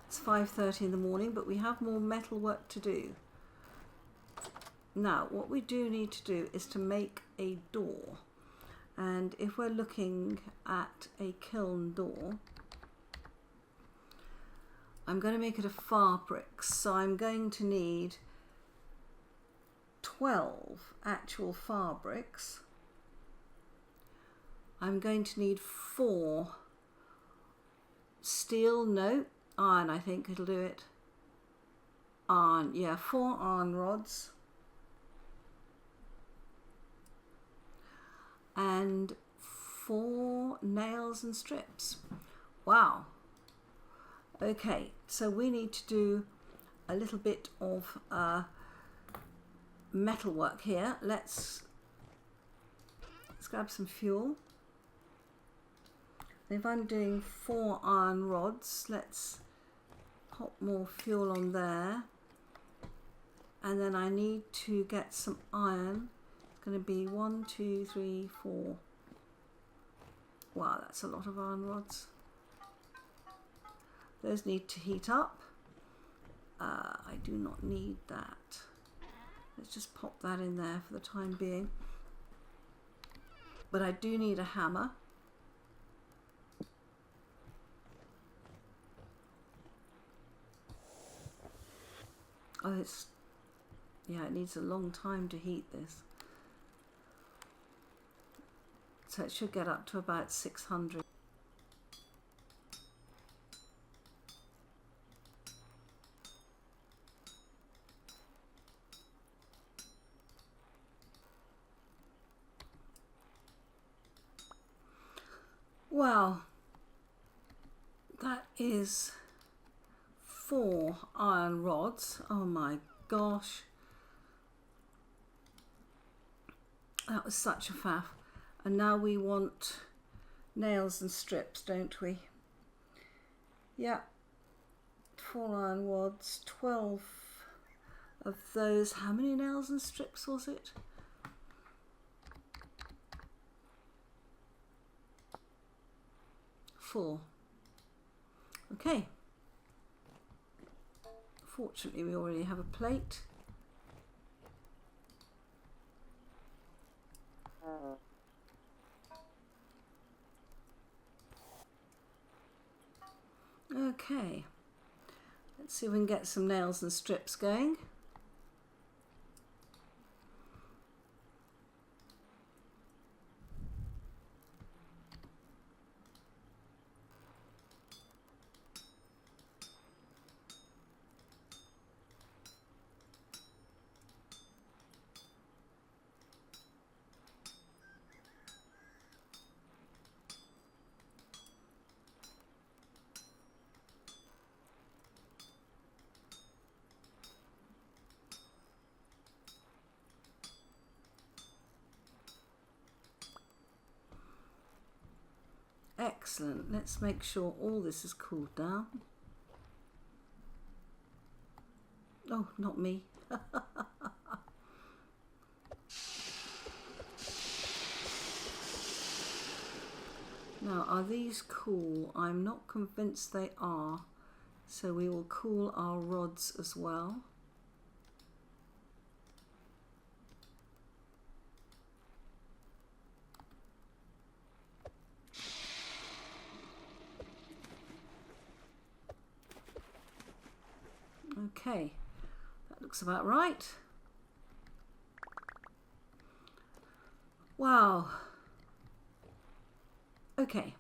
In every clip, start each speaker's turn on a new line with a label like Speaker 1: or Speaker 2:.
Speaker 1: It's 5:30 in the morning, but we have more metal work to do. Now, what we do need to do is to make a door. And if we're looking at a kiln door, I'm going to make it of far bricks. So I'm going to need 12 actual far bricks. I'm going to need 4 steel, no, iron, I think it'll do it. Iron, yeah, 4 iron rods. And 4 nails and strips. Wow. Okay, so we need to do a little bit of metal work here. Let's grab some fuel. If I'm doing 4 iron rods, let's pop more fuel on there. And then I need to get some iron. It's going to be 1, 2, 3, 4. Wow, that's a lot of iron rods. Those need to heat up. I do not need that. Let's just pop that in there for the time being. But I do need a hammer. Oh, yeah, it needs a long time to heat this. So it should get up to about 600. Wow, that is 4 iron rods. Oh my gosh, that was such a faff. And now we want nails and strips, don't we? Yeah, 4 iron rods, 12 of those. How many nails and strips was it? 4. Okay. Fortunately, we already have a plate. Okay. Let's see if we can get some nails and strips going. Excellent. Let's make sure all this is cooled down. Oh, not me. Now, are these cool? I'm not convinced they are. So we will cool our rods as well. Okay, that looks about right. Wow. Okay,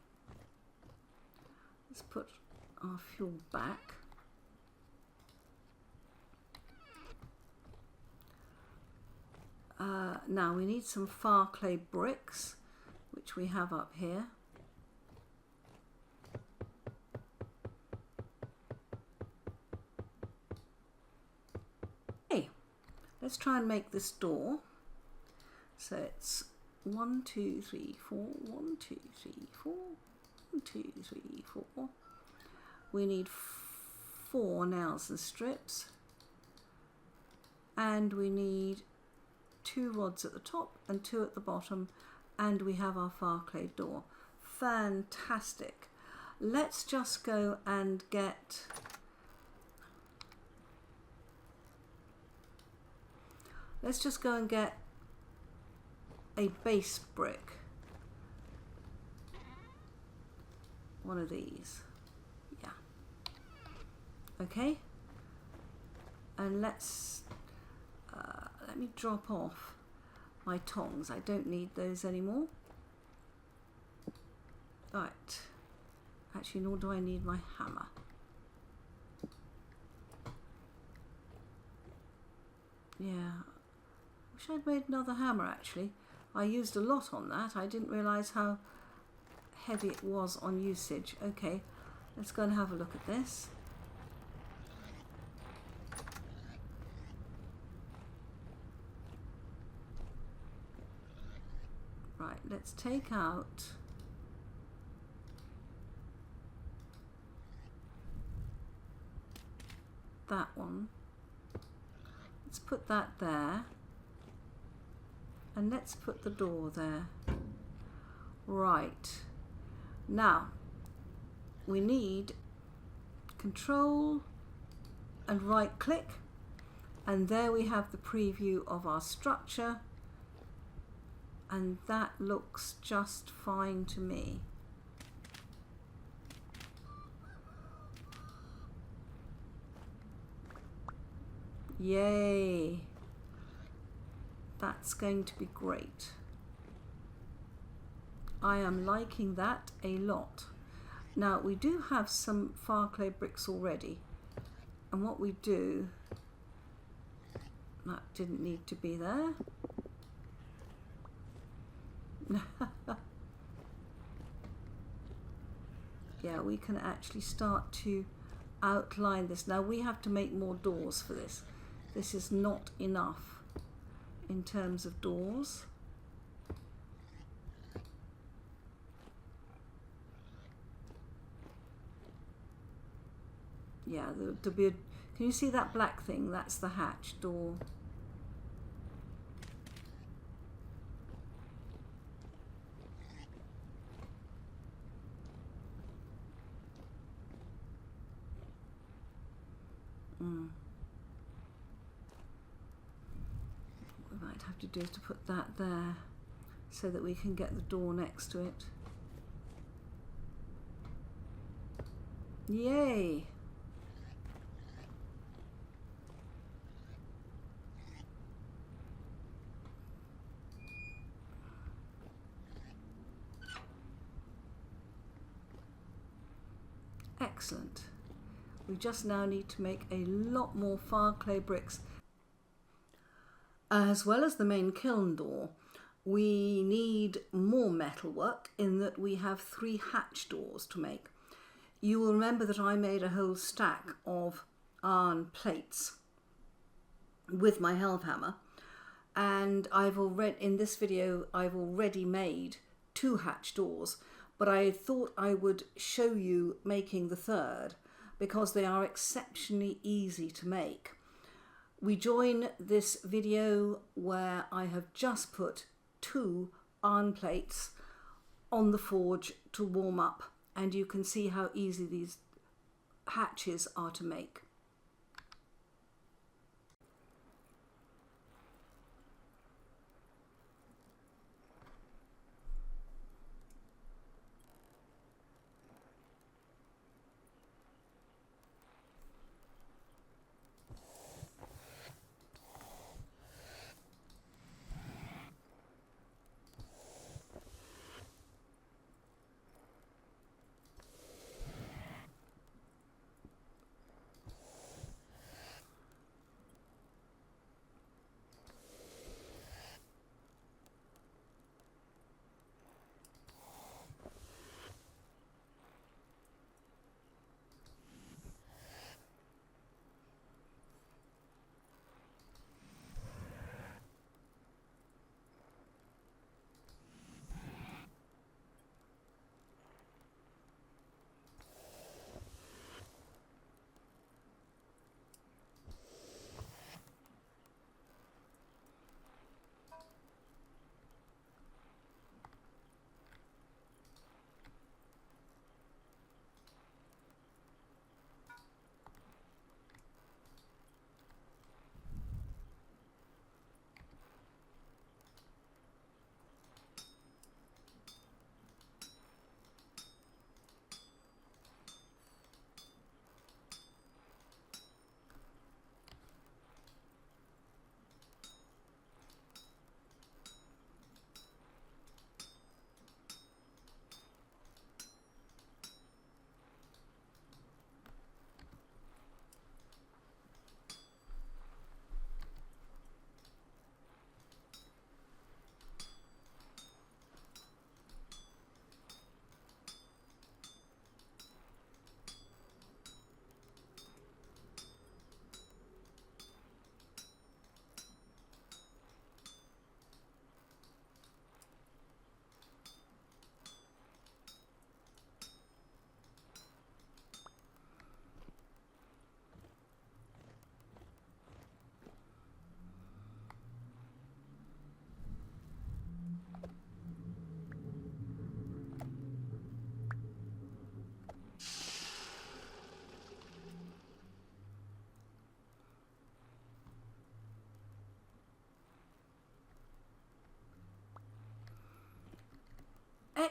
Speaker 1: let's put our fuel back. Now we need some far clay bricks, which we have up here. Let's try and make this door. So it's 1, 2, 3, 4, 1, 2, 3, 4, 1, 2, 3, 4. We need 4 nails and strips. And we need 2 rods at the top and 2 at the bottom. And we have our far clay door. Fantastic. Let's just go and get Let's just go and get a base brick. One of these. Yeah. Okay. And let's let me drop off my tongs. I don't need those anymore. Right. Actually, nor do I need my hammer. Yeah. Wish I'd made another hammer actually. I used a lot on that. I didn't realise how heavy it was on usage. Okay, let's go and have a look at this. Right, let's take out that one. Let's put that there. And let's put the door there. Right. Now, we need Control and right click. And there we have the preview of our structure. And that looks just fine to me. Yay! That's going to be great. I am liking that a lot. Now we do have some fire clay bricks already, and what we do, that didn't need to be there. Yeah, we can actually start to outline this. Now we have to make more doors for this. This is not enough in terms of doors. Yeah, there'll be a, can you see that black thing? That's the hatch door. What we might have to do is to put that there so that we can get the door next to it. Yay! Excellent. We just now need to make a lot more fire clay bricks. As well as the main kiln door, we need more metalwork in that we have 3 hatch doors to make. You will remember that I made a whole stack of iron plates with my helve hammer, and in this video I've already made 2 hatch doors, but I thought I would show you making the 3rd because they are exceptionally easy to make. We join this video where I have just put 2 iron plates on the forge to warm up, and you can see how easy these hatches are to make.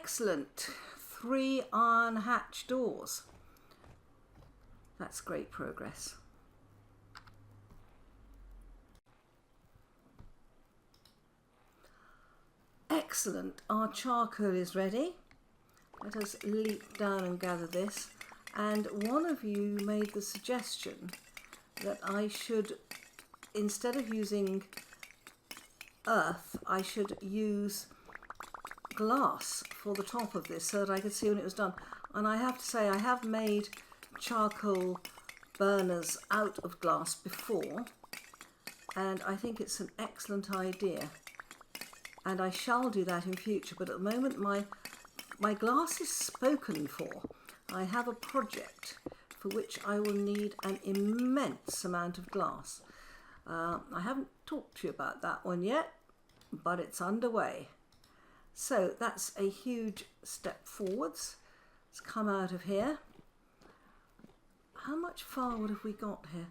Speaker 1: Excellent. 3 iron hatch doors. That's great progress. Excellent. Our charcoal is ready. Let us leap down and gather this. And one of you made the suggestion that I should, instead of using earth, I should use glass for the top of this so that I could see when it was done. And I have to say, I have made charcoal burners out of glass before, and I think it's an excellent idea, and I shall do that in future. But at the moment my glass is spoken for. I have a project for which I will need an immense amount of glass. I haven't talked to you about that one yet, but it's underway. So that's a huge step forwards. Let's come out of here. How much firewood have we got here?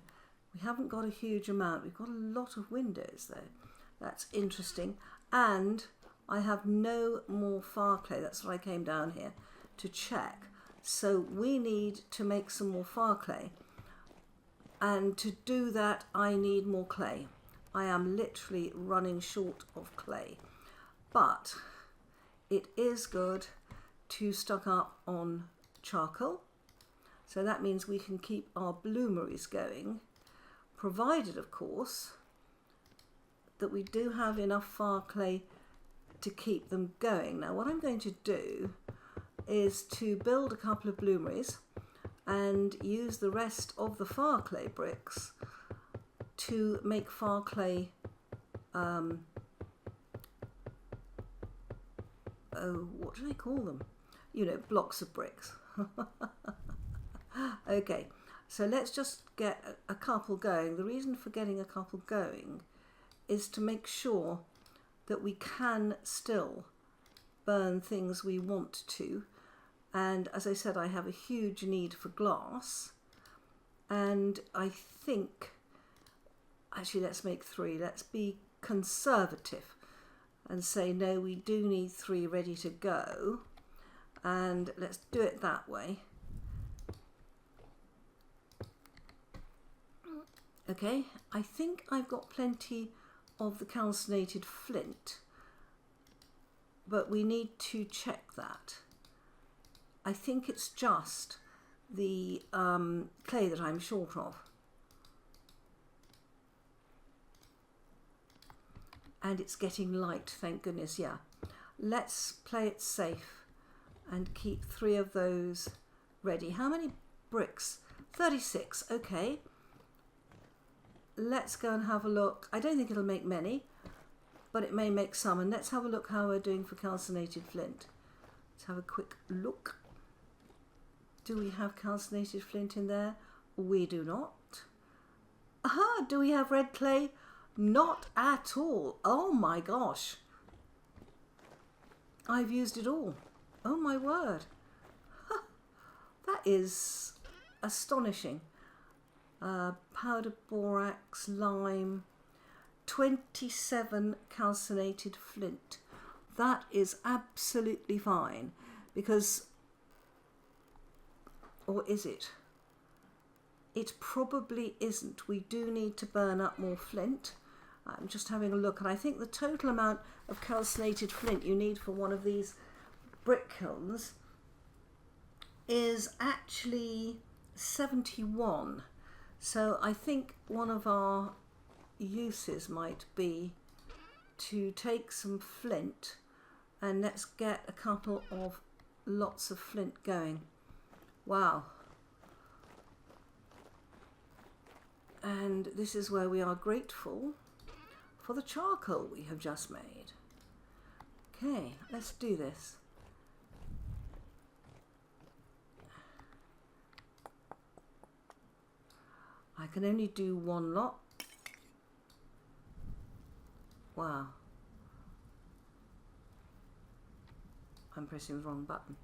Speaker 1: We haven't got a huge amount. We've got a lot of windows though. That's interesting. And I have no more fire clay. That's what I came down here to check. So we need to make some more fire clay. And to do that, I need more clay. I am literally running short of clay. But it is good to stock up on charcoal. So that means we can keep our bloomeries going, provided, of course, that we do have enough fire clay to keep them going. Now, what I'm going to do is to build a couple of bloomeries and use the rest of the fire clay bricks to make fire clay, what do they call them? You know, blocks of bricks. Okay, so let's just get a couple going. The reason for getting a couple going is to make sure that we can still burn things we want to. And as I said, I have a huge need for glass. And I think, actually, let's make 3. Let's be conservative and say, no, we do need 3 ready to go. And let's do it that way. Okay, I think I've got plenty of the calcinated flint, but we need to check that. I think it's just the clay that I'm short of. And it's getting light, thank goodness, yeah. Let's play it safe and keep 3 of those ready. How many bricks? 36, okay. Let's go and have a look. I don't think it'll make many, but it may make some. And let's have a look how we're doing for calcinated flint. Let's have a quick look. Do we have calcinated flint in there? We do not. Aha, do we have red clay? Not at all. Oh my gosh. I've used it all. Oh my word. Huh. That is astonishing. Powder borax, lime, 27 calcinated flint. That is absolutely fine, because, or is it? It probably isn't. We do need to burn up more flint. I'm just having a look, and I think the total amount of calcinated flint you need for one of these brick kilns is actually 71. So I think one of our uses might be to take some flint and let's get a couple of lots of flint going. Wow. And this is where we are grateful for the charcoal we have just made. Okay, let's do this. I can only do 1 lot. Wow. I'm pressing the wrong button.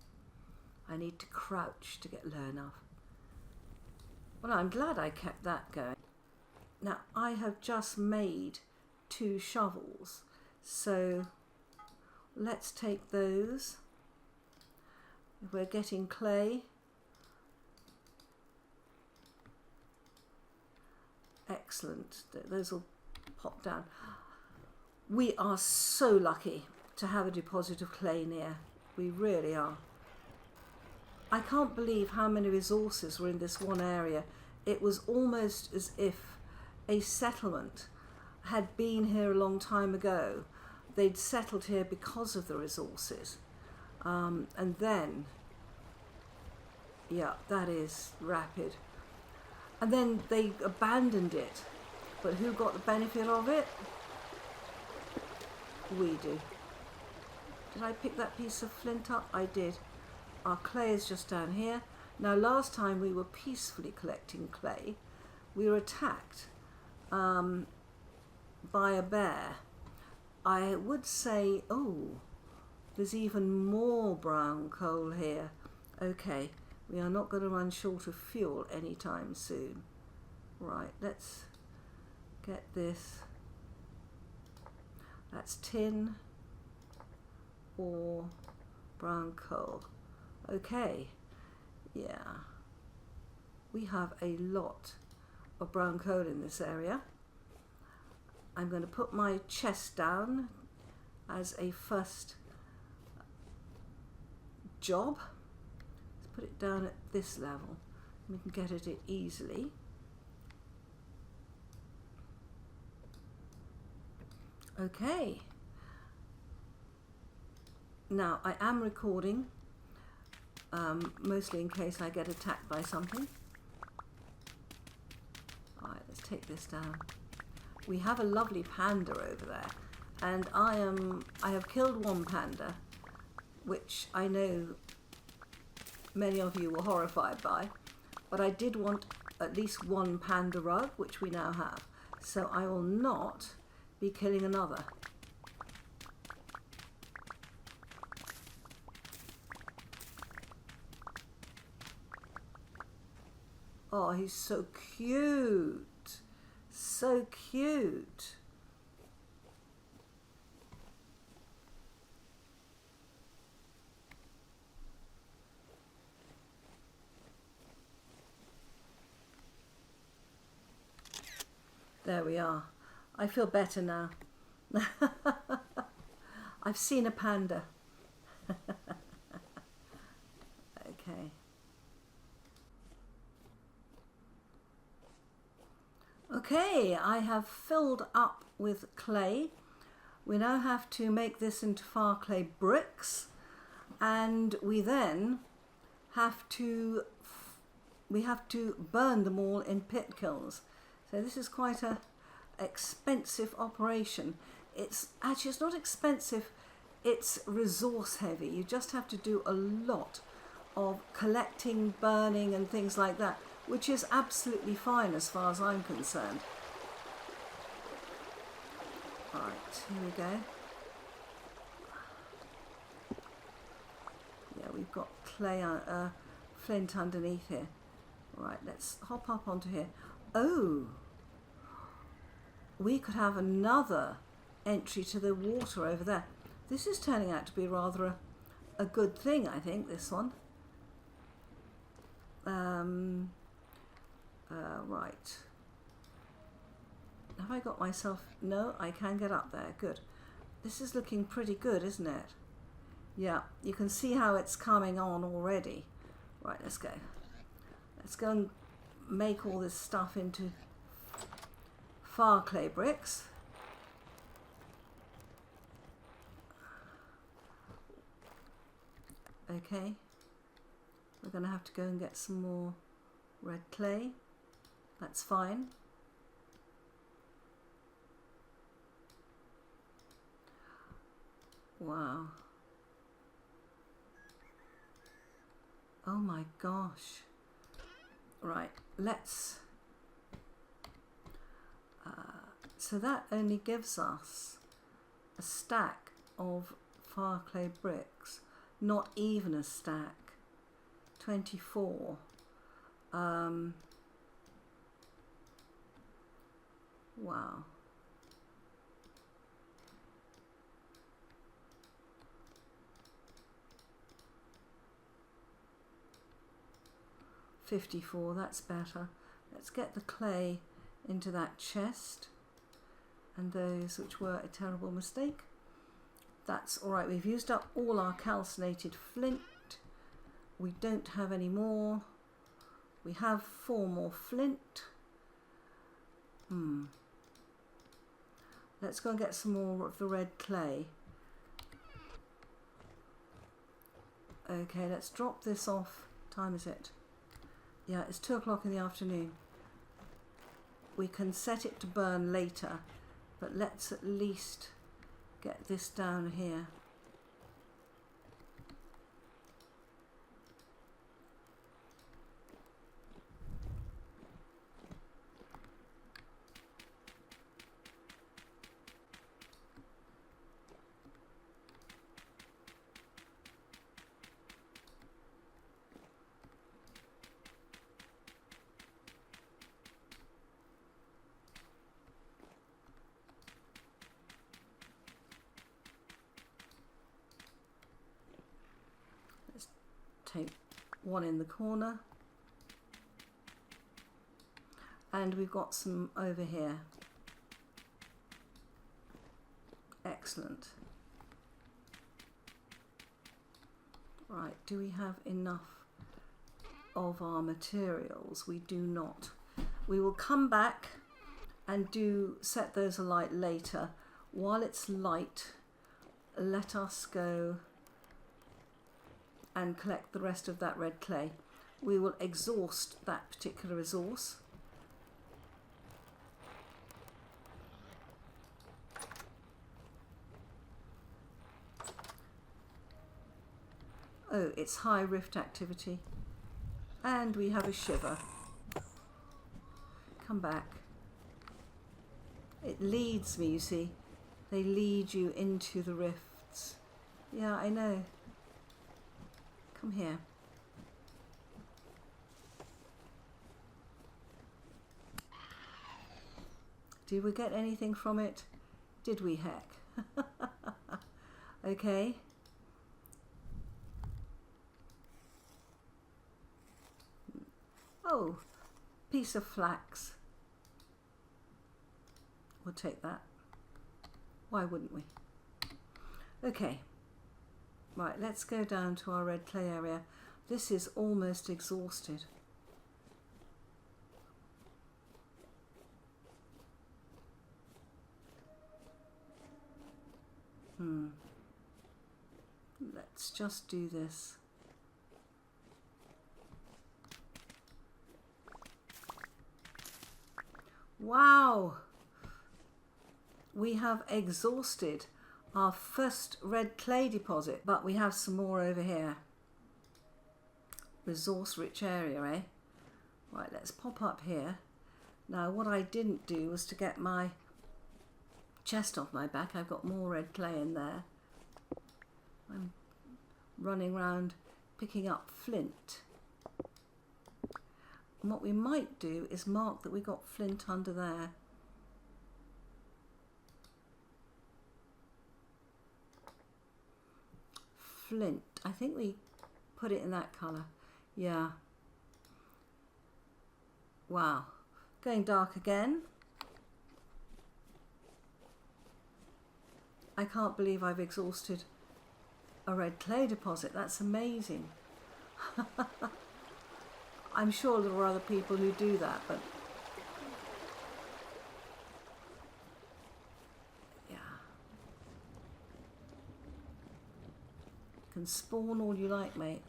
Speaker 1: I need to crouch to get low enough. Well, I'm glad I kept that going. Now, I have just made 2 shovels. So let's take those If we're getting clay, excellent. Those will pop down. We are so lucky to have a deposit of clay near. We really are. I can't believe how many resources were in this one area. It was almost as if a settlement had been here a long time ago. They'd settled here because of the resources. And then, yeah, that is rapid. And then they abandoned it. But who got the benefit of it? We do. Did I pick that piece of flint up? I did. Our clay is just down here. Now, last time we were peacefully collecting clay, we were attacked by a bear. I would say, oh, there's even more brown coal here. Okay, we are not going to run short of fuel anytime soon. Right, let's get this. That's tin or brown coal. Okay, yeah. We have a lot of brown coal in this area. I'm going to put my chest down as a first job. Let's put it down at this level. We can get at it easily. Okay. Now, I am recording, mostly in case I get attacked by something. Alright, let's take this down. We have a lovely panda over there, and I have killed one panda, which I know many of you were horrified by, but I did want at least one panda rug, which we now have, so I will not be killing another. Oh, he's so cute. So cute. There we are. I feel better now. I've seen a panda. Okay. Okay, I have filled up with clay. We now have to make this into far clay bricks, and we then have to burn them all in pit kilns. So this is quite a expensive operation. It's not expensive, it's resource heavy. You just have to do a lot of collecting, burning and things like that, which is absolutely fine as far as I'm concerned. Right, here we go. Yeah, we've got clay, flint underneath here. Right, let's hop up onto here. Oh, we could have another entry to the water over there. This is turning out to be rather a good thing, I think, this one. Right. Have I got myself... No, I can get up there. Good. This is looking pretty good, isn't it? Yeah, you can see how it's coming on already. Right, let's go. Let's go and make all this stuff into far clay bricks. Okay. We're going to have to go and get some more red clay. That's fine. Wow. Oh my gosh. Right, let's... so that only gives us a stack of far clay bricks. Not even a stack. 24. Wow. 54, that's better. Let's get the clay into that chest, and those which were a terrible mistake. That's all right. We've used up all our calcinated flint. We don't have any more. We have 4 more flint. Let's go and get some more of the red clay. Okay, let's drop this off. What time is it? Yeah, it's 2 o'clock in the afternoon. We can set it to burn later, but let's at least get this down here. Take one in the corner, and we've got some over here. Excellent. Right, do we have enough of our materials? We do not. We will come back and set those alight later. While it's light, let us go and collect the rest of that red clay. We will exhaust that particular resource. Oh, it's high rift activity. And we have a shiver. Come back. It leads me, you see. They lead you into the rifts. Yeah, I know. Come here. Did we get anything from it? Did we, heck? Okay. Oh, piece of flax. We'll take that. Why wouldn't we? Okay. Right, let's go down to our red clay area. This is almost exhausted. Let's just do this. Wow! We have exhausted our first red clay deposit, but we have some more over here. Resource rich area, eh? Right, let's pop up here. Now what I didn't do was to get my chest off my back. I've got more red clay in there. I'm running around picking up flint. And what we might do is mark that we got flint under there. Flint. I think we put it in that colour. Yeah. Wow. Going dark again. I can't believe I've exhausted a red clay deposit. That's amazing. I'm sure there are other people who do that, but yeah. You can spawn all you like, mate.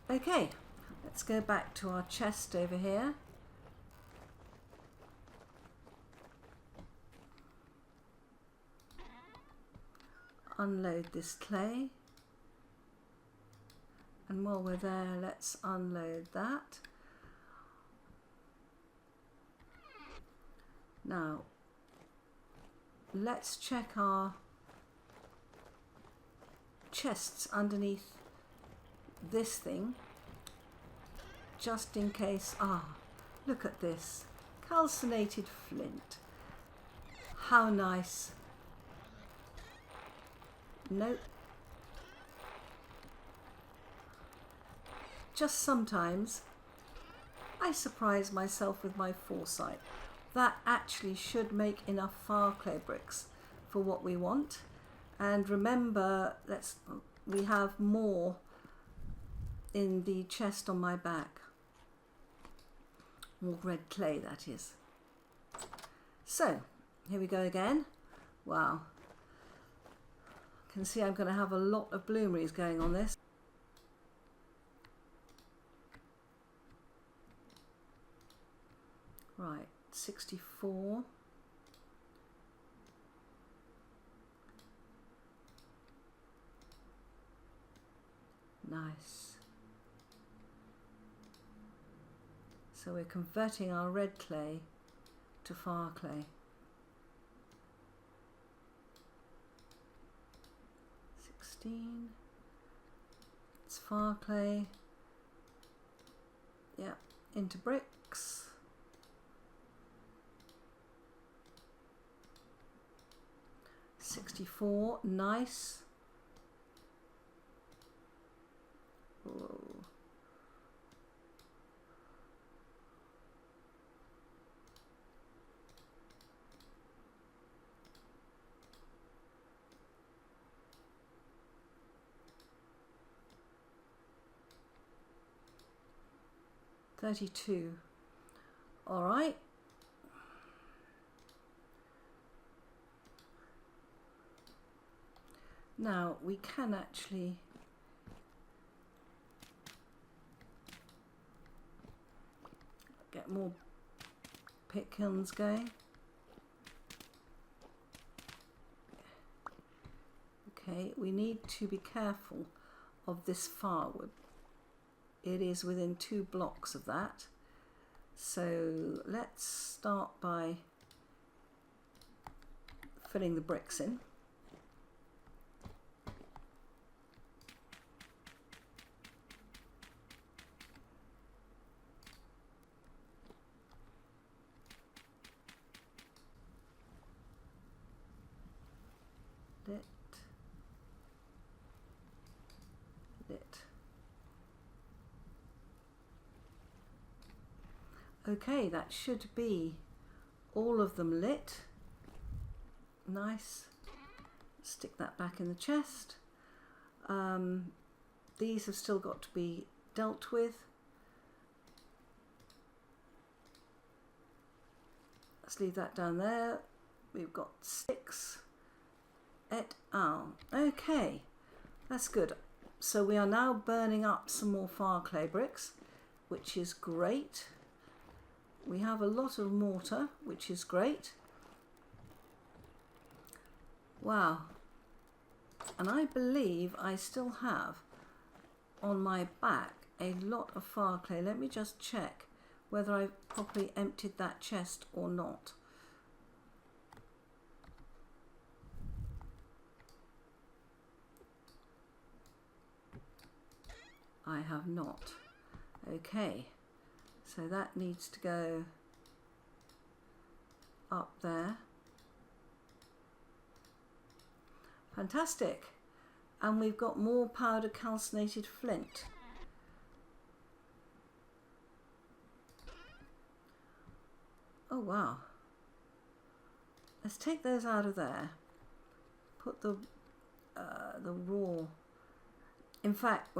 Speaker 1: Okay, let's go back to our chest over here. Unload this clay. And while we're there, let's unload that. Now, let's check our chests underneath this thing, just in case. Ah, look at this. Calcinated flint. How nice. Nope. just sometimes I surprise myself with my foresight. That actually should make enough fire clay bricks for what we want. And remember, we have more in the chest on my back. More red clay, that is. So, here we go again. Wow. You can see I'm going to have a lot of bloomeries going on this. Right, 64. Nice. So we're converting our red clay to fire clay. 16. It's fire clay. Yeah, into bricks. $64, nice. Whoa. $32. All right. Now we can actually get more pit kilns going. Okay, we need to be careful of this firewood. It is within 2 blocks of that. So let's start by filling the bricks in. Lit. Okay, that should be all of them lit. Nice. Stick that back in the chest. These have still got to be dealt with. Let's leave that down there. We've got 6 et al. Okay, that's good. So we are now burning up some more fire clay bricks, which is great. We have a lot of mortar, which is great. Wow. And I believe I still have on my back a lot of fire clay. Let me just check whether I've properly emptied that chest or not. I have not. Okay, so that needs to go up there. Fantastic. And we've got more powder calcinated flint. Oh wow. Let's take those out of there. Put the raw. In fact,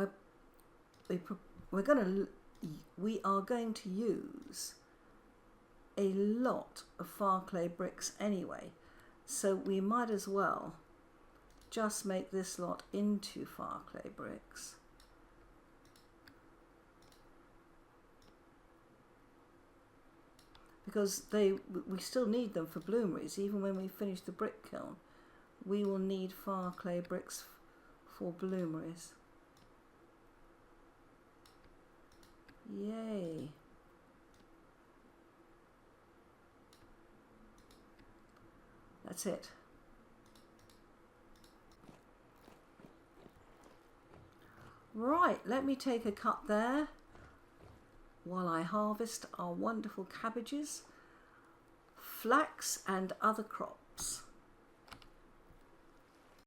Speaker 1: we are going to use a lot of fire clay bricks anyway, so we might as well just make this lot into fire clay bricks. Because we still need them for bloomeries. Even when we finish the brick kiln, we will need fire clay bricks for bloomeries. Yay. That's it. Right, let me take a cut there while I harvest our wonderful cabbages, flax and other crops.